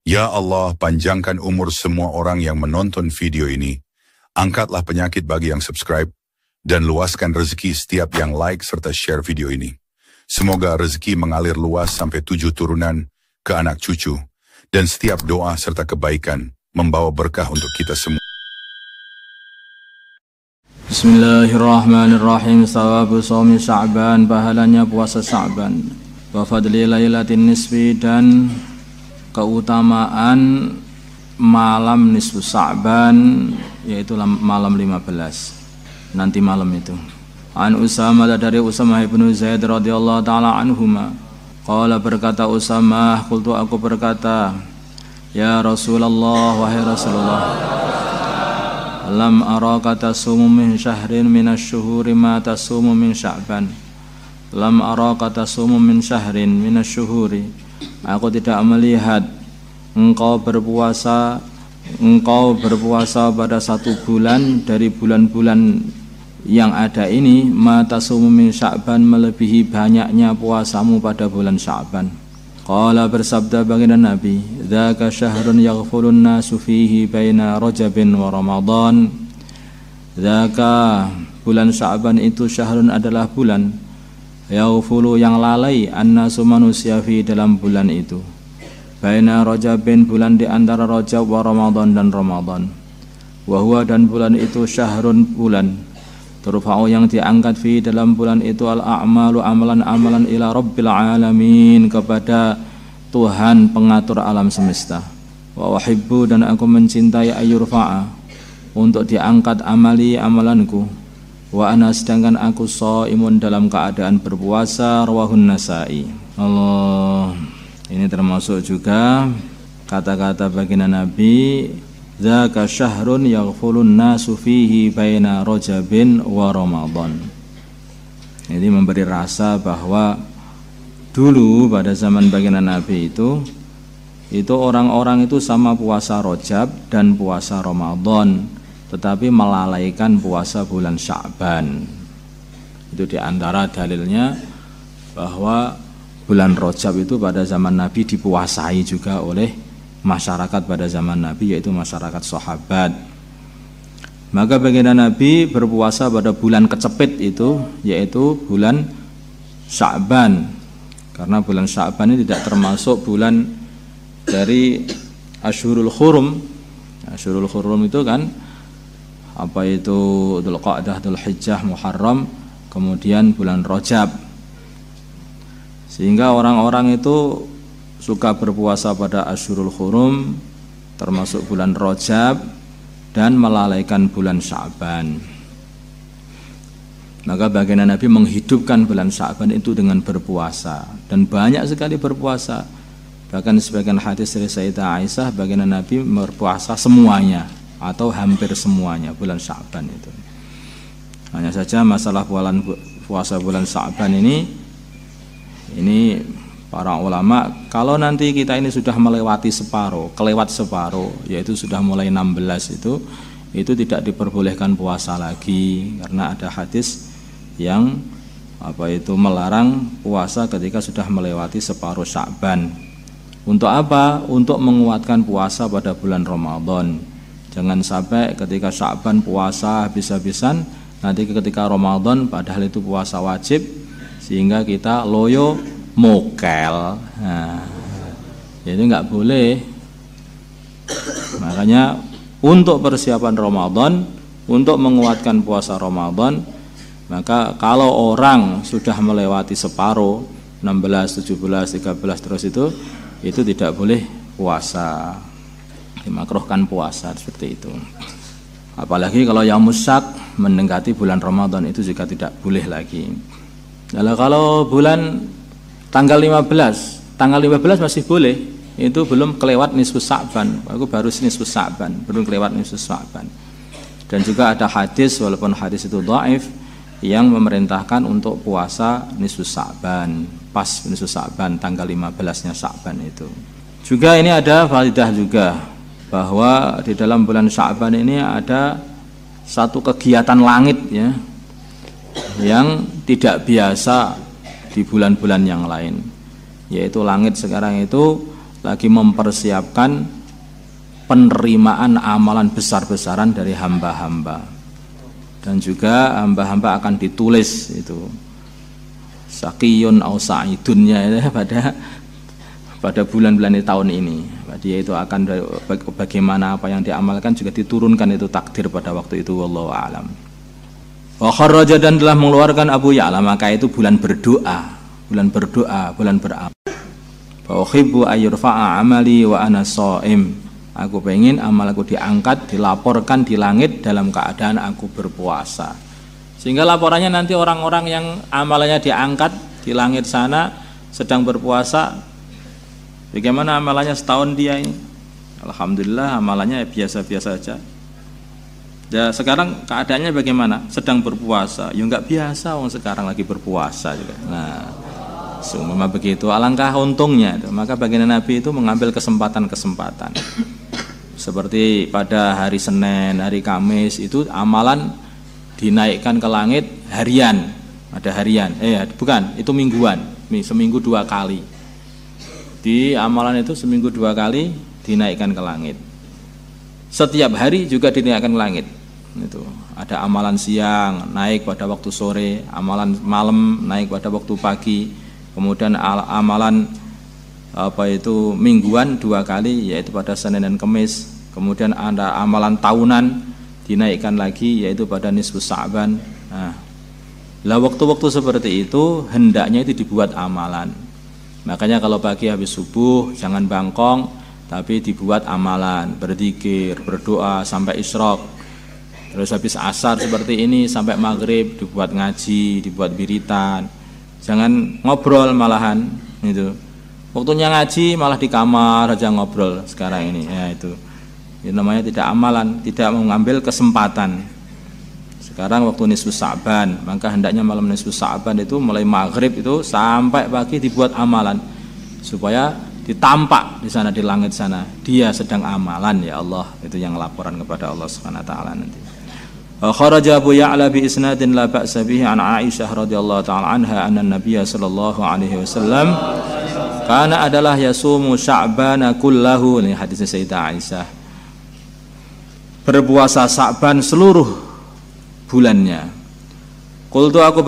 Ya Allah, panjangkan umur semua orang yang menonton video ini. Angkatlah penyakit bagi yang subscribe, dan luaskan rezeki setiap yang like serta share video ini. Semoga rezeki mengalir luas sampai 7 turunan ke anak cucu, dan setiap doa serta kebaikan membawa berkah untuk kita semua. Bismillahirrahmanirrahim. Sawabu shaumi Sya'ban, pahalanya puasa Sya'ban. Wa fadli lailatin nisfi, dan keutamaan malam nisfu Sya'ban, yaitu malam 15, nanti malam itu. An Usamah, dari Usamah ibnu Zaid radhiyallahu ta'ala anhuma, qala, berkata Usamah, qultu, aku berkata, ya Rasulullah, wahai Rasulullah, lam araka tasumu min syahrin minasyuhuri ma tasumu min Sya'ban. Lam araka tasumu min syahrin minasyuhuri, aku tidak melihat engkau berpuasa pada satu bulan dari bulan-bulan yang ada ini, mata sumu min Sya'ban, melebihi banyaknya puasamu pada bulan Sya'ban. Qala, bersabda baginda Nabi, dzaka syahrun yaghfulun nasu fihi baina Rajabin wa Ramadan. Dzaka, bulan Sya'ban itu, syahrun adalah bulan, yaghfulu, yang lalai, annasu, manusia, fi, dalam bulan itu, baina Rajabin, bulan di antara Rajab, wa Ramadan, dan Ramadan. Wa huwa, dan bulan itu, syahrun, bulan, turfa'u, yang diangkat, fi, dalam bulan itu, al-a'malu, amalan-amalan, ila rabbil alamin, kepada Tuhan pengatur alam semesta. Wa uhibbu, dan aku mencintai, ayyurfa'a, untuk diangkat amali, amalanku. Wa ana, sedangkan aku shaimun, dalam keadaan berpuasa. Rawahun Nasa'i. Allah, ini termasuk juga kata-kata baginda Nabi, dzaka syahrun yaghfulun nasu fihi baina Rajabin wa Ramadan. Ini memberi rasa bahwa dulu pada zaman baginda Nabi itu orang-orang itu sama puasa Rajab dan puasa Ramadan, tetapi melalaikan puasa bulan Sya'ban. Itu diantara dalilnya bahwa bulan Rajab itu pada zaman Nabi dipuasai juga oleh masyarakat pada zaman Nabi, yaitu masyarakat sahabat. Maka baginda Nabi berpuasa pada bulan kecepit itu, yaitu bulan Sya'ban, karena bulan Sya'ban ini tidak termasuk bulan dari Asyhurul Hurum. Asyhurul Hurum itu kan apa itu Dzulqa'dah, Dzulhijjah, Muharram, kemudian bulan Rajab. Sehingga orang-orang itu suka berpuasa pada Asyhurul Hurum, termasuk bulan Rajab, dan melalaikan bulan Sya'ban. Maka baginda Nabi menghidupkan bulan Sya'ban itu dengan berpuasa, dan banyak sekali berpuasa. Bahkan sebagian hadis dari Sayyidah Aisyah, baginda Nabi berpuasa semuanya atau hampir semuanya bulan Sya'ban itu. Hanya saja masalah puasa bulan Sya'ban ini para ulama, kalau nanti kita ini sudah melewati kelewat separuh, yaitu sudah mulai 16 itu tidak diperbolehkan puasa lagi, karena ada hadis yang melarang puasa ketika sudah melewati separuh Sya'ban. Untuk apa? Untuk menguatkan puasa pada bulan Ramadan. Jangan sampai ketika Sya'ban puasa habis-habisan, nanti ketika Ramadan padahal itu puasa wajib, sehingga kita loyo mokel. Nah, itu nggak boleh. Makanya untuk persiapan Ramadan, untuk menguatkan puasa Ramadan, maka kalau orang sudah melewati separuh 16, 17, 13 terus itu tidak boleh puasa, dimakruhkan puasa seperti itu. Apalagi kalau yang musak mendekati bulan Ramadan, itu juga tidak boleh lagi. Kalau bulan tanggal 15 masih boleh, itu belum kelewat nisfu Sya'ban. Aku baru nisfu Sya'ban, belum kelewat nisfu Sya'ban. Dan juga ada hadis, walaupun hadis itu dhaif, yang memerintahkan untuk puasa nisfu Sya'ban, pas nisfu Sya'ban, tanggal 15-nya Sya'ban itu. Juga ini ada faidah juga, bahwa di dalam bulan Sya'ban ini ada satu kegiatan langit ya, yang tidak biasa di bulan-bulan yang lain, yaitu langit sekarang itu lagi mempersiapkan penerimaan amalan besar-besaran dari hamba-hamba. Dan juga hamba-hamba akan ditulis itu Sakiyun au sa'idunnya itu pada bulan-bulan tahun ini. Dia itu akan bagaimana apa yang diamalkan juga diturunkan itu takdir pada waktu itu, wallahu a'lam. Wa kharaja, dan telah mengeluarkan Abu Ya'la, maka itu bulan berdoa, bulan beramal. Fa uhibbu ayyurfa'a amali wa ana shaim. Aku pengen amalku diangkat, dilaporkan di langit dalam keadaan aku berpuasa. Sehingga laporannya nanti orang-orang yang amalannya diangkat di langit sana sedang berpuasa, bagaimana amalannya setahun dia ini? Alhamdulillah amalannya biasa-biasa saja. Ya, sekarang keadaannya bagaimana? Sedang berpuasa. Ya enggak biasa, orang sekarang lagi berpuasa juga. Nah, semua begitu. Alangkah untungnya itu. Maka baginda Nabi itu mengambil kesempatan-kesempatan. Seperti pada hari Senin, hari Kamis itu amalan dinaikkan ke langit harian. Ada harian. Bukan, itu mingguan. Seminggu 2 kali. Di amalan itu seminggu 2 kali dinaikkan ke langit. Setiap hari juga dinaikkan ke langit. Itu ada amalan siang naik pada waktu sore, amalan malam naik pada waktu pagi, kemudian amalan mingguan 2 kali yaitu pada Senin dan Kamis, kemudian ada amalan tahunan dinaikkan lagi yaitu pada nisfus Sa'ban. Nah, waktu-waktu seperti itu hendaknya itu dibuat amalan. Makanya kalau pagi habis subuh jangan bangkong, tapi dibuat amalan, berzikir, berdoa sampai isyraq. Terus habis asar seperti ini sampai maghrib dibuat ngaji, dibuat wiritan. Jangan ngobrol malahan itu. Waktunya ngaji malah di kamar aja ngobrol sekarang ini. Ya itu namanya tidak amalan, tidak mengambil kesempatan. Sekarang waktu nisfus Sa'ban, maka hendaknya malam nisfus Sa'ban itu mulai maghrib itu sampai pagi dibuat amalan supaya ditampak di sana di langit sana dia sedang amalan, ya Allah. Itu yang laporan kepada Allah Subhanahu wa taala nanti. Kharaja Abu Ya'la bi isnadin la ba'sa bihi an Aisyah radhiyallahu taala anha anna Nabiyya sallallahu alaihi wasallam kana adalah yasumu Sya'bana kullahu. Ini hadisnya Sayyidah Aisyah. Berpuasa Sya'ban seluruh bulannya. Qultu aku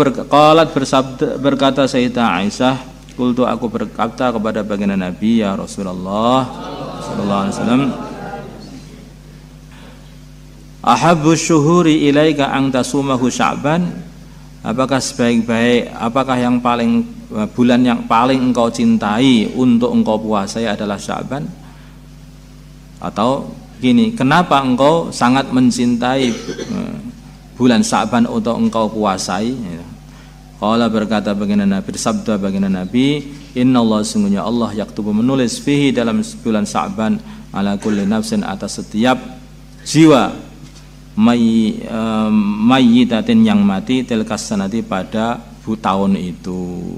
berkata Sayyidah Aisyah, qultu aku berkata kepada baginda Nabi, ya Rasulullah sallallahu alaihi wasallam, ahabbu syuhuri ilaika an tasumahu Sya'ban? Apakah apakah yang paling bulan yang paling engkau cintai untuk engkau puasai adalah Sya'ban? Atau gini, kenapa engkau sangat mencintai bulan Sya'ban untuk engkau puasai? Qala berkata baginda Nabi, bersabda baginda Nabi, innallaha sungguhnya Allah yaktubu menulis fihi dalam bulan Sya'ban ala kulli nafsin atas setiap jiwa mayyitatin yang mati tilkas sanati pada tahun itu.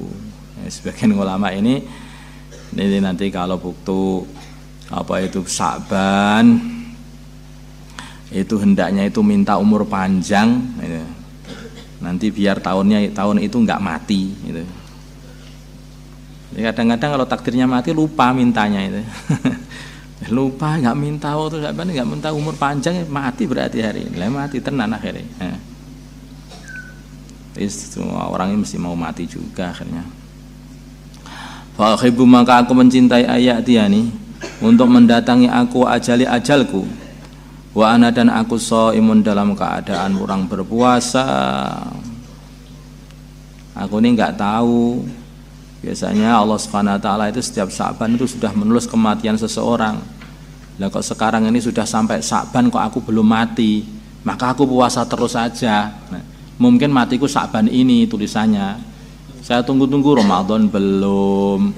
Sebagian ulama ini nanti kalau waktu Sya'ban itu hendaknya itu minta umur panjang gitu. Nanti biar tahun itu enggak mati gitu. Kadang-kadang kalau takdirnya mati lupa mintanya itu. Lupa enggak minta waktu Sya'ban, enggak minta umur panjang, mati berarti hari ini. Mati tenan akhirnya. Semua orang ini mesti mau mati juga akhirnya. Fa khaibu, maka aku mencintai ayat dia nih untuk mendatangi aku ajalku. Wa ana, dan aku shaimun dalam keadaan orang berpuasa. Aku ini enggak tahu. Biasanya Allah Subhanahu wa taala itu setiap Sya'ban itu sudah menulis kematian seseorang. Lah kok sekarang ini sudah sampai Sya'ban kok aku belum mati. Maka aku puasa terus saja. Nah, mungkin matiku Sya'ban ini tulisannya. Saya tunggu-tunggu Ramadan belum,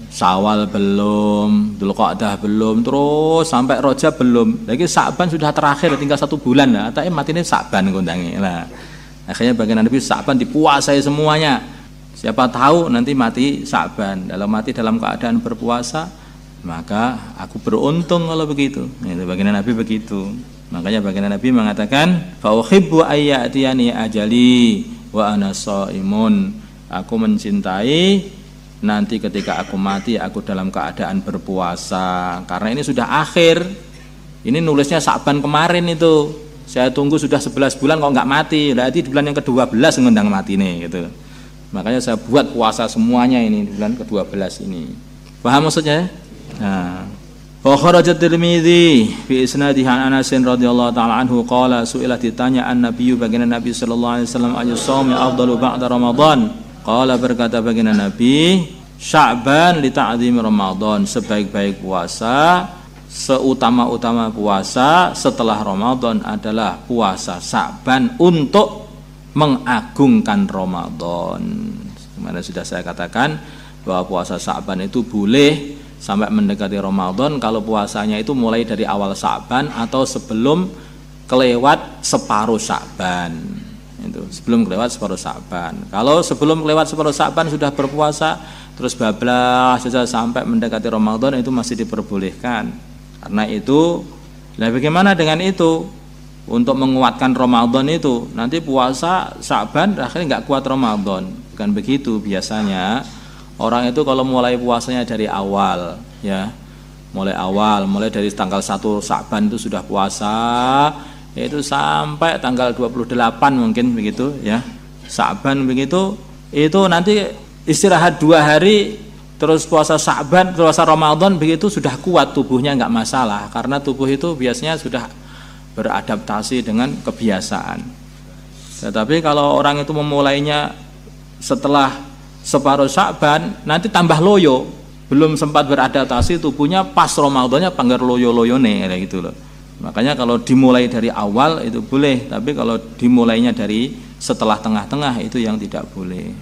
Syawal belum, Dzulqa'dah belum, terus sampai Rajab belum. Lagi Sya'ban sudah terakhir, tinggal 1 bulan lah. Tapi matinya Sya'ban kondangi. Nah, akhirnya bagian Nabi Sya'ban dipuasai semuanya. Siapa tahu nanti mati Sya'ban. Kalau mati dalam keadaan berpuasa, maka aku beruntung kalau begitu. Itu bagian Nabi begitu. Makanya bagian Nabi mengatakan, fa uhibbu ayyatiyani ajali wa ana shaimun. Aku mencintai nanti ketika aku mati aku dalam keadaan berpuasa. Karena ini sudah akhir. Ini nulisnya Sya'ban kemarin itu. Saya tunggu sudah 11 bulan kok nggak mati. Berarti di bulan yang ke-12 ngundang mati nih gitu. Makanya saya buat puasa semuanya ini di bulan ke-12 ini. Paham maksudnya? Nah, wa kharaja Tirmidzi fi isnadihi an Anas radhiyallahu taala anhu qala su'ila ditanya an-nabiyyu baginda Nabi sallallahu alaihi wasallam ayu shaumi afdalu ba'da Ramadan. Qala berkata baginda Nabi, Sya'ban li ta'zim Ramadan, sebaik-baik puasa, seutama-utama puasa setelah Ramadan adalah puasa Sya'ban untuk mengagungkan Ramadan. Kemarin sudah saya katakan bahwa puasa Sya'ban itu boleh sampai mendekati Ramadan kalau puasanya itu mulai dari awal Sya'ban atau sebelum kelewat separuh Sya'ban. Itu sebelum kelewat separuh Sya'ban. Kalau sebelum kelewat separuh Sya'ban sudah berpuasa terus bablas saja sampai mendekati Ramadan itu masih diperbolehkan. Karena itu, nah bagaimana dengan itu? Untuk menguatkan Ramadan itu nanti puasa Sya'ban akhirnya nggak kuat Ramadan. Bukan begitu biasanya. Orang itu kalau mulai puasanya dari awal ya, mulai dari tanggal 1 Sya'ban itu sudah puasa, yaitu sampai tanggal 28 mungkin begitu ya, Sya'ban begitu, itu nanti istirahat 2 hari terus puasa Sya'ban, puasa Ramadan begitu sudah kuat tubuhnya, nggak masalah karena tubuh itu biasanya sudah beradaptasi dengan kebiasaan. Tetapi kalau orang itu memulainya setelah separuh Sya'ban nanti tambah loyo, belum sempat beradaptasi tubuhnya, pas Ramadannya panggar loyo-loyone kayak gitu loh. Makanya kalau dimulai dari awal itu boleh, tapi kalau dimulainya dari setelah tengah-tengah itu yang tidak boleh.